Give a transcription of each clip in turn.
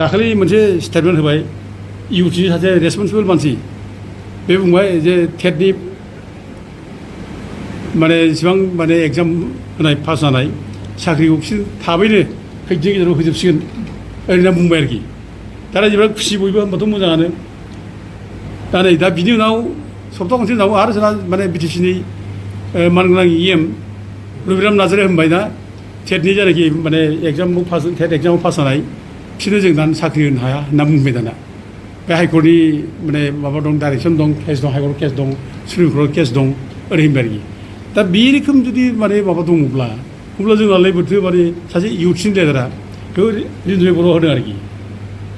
दाखालि मोनसे स्टेटमेन्ट होबाय इउटि सासे रेसपन्सिबल मानसि बे बुंबाय जे टेटनि माने जेसेबां माने एग्जाम होनाय पास जानाय साख्रिखौ बिसोर थाबैनो खैदिननि गेजेराव होजोबसिगोन ओरैनो बुंबाय आरोखि दा रायजोफ्रा खुसि बयबो होनबाथ' मोजाङानो दा नै दा बिनि उनाव सप्ता खनसे उनाव आरो जोंहा माने बिटिसिनि मानगोनां इएम रबिराम नार्जारिया होनबाय ना टेटनि जायनाखि माने एग्जामाव पास टेट एग्जामाव पास जानाय बिसोरनो जों दानो साख्रि होनो हाया होनना बुंबाय दाना बे हाइकर्टनि माने माबा दं डाइरेक्सन दं केस दं हाइकर्ट केस दं सुप्रिम कर्ट केस दं ओरै होनबाय आरोखि दा बे रोखोम जुदि माने माबा दङब्ला अब्ला जोंहालाय बोरैथो माने सासे इउथ्सनि लिडारा बेखौ रिन्जय बर' होदों आरोखि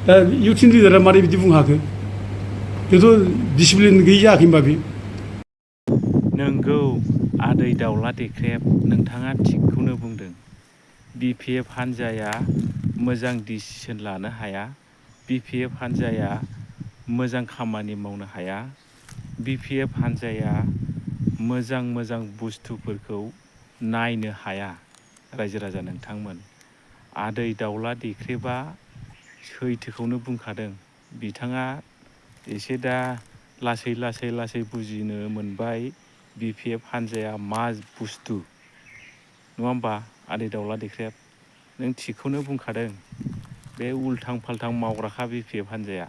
दा इउथ्सनि लिडारा मारै बिदि बुंनो हाखो बेथ' डिसिप्लिन गैयि जायाखै होनबा बे नोंगौ आदै दाउला देख्रेब नोंथाङा थिगखौनो बुंदों बिपिएफ हान्जाया मोजां डिसिसन लानो हाया बिपिएफ हान्जाया मोजां खामानि मावनो हाया बिपिएफ हान्जाया मोजां बुस्थुफोरखौ नायनो हाया रायजो राजा नोंथांमोन आदै दाउला देख्रेबा सैथोखौनो बुंखादों बिथाङा एसे दा लासै बुजिनो मोनबाय बिपिएफ हान्जाया मा बुस्थु नङा होमबा आदै दाउला देख्रेब नों थिगखौनो बुंखादों बे उल्थां फाल्थां मावग्राखा बिपिएफ हान्जाया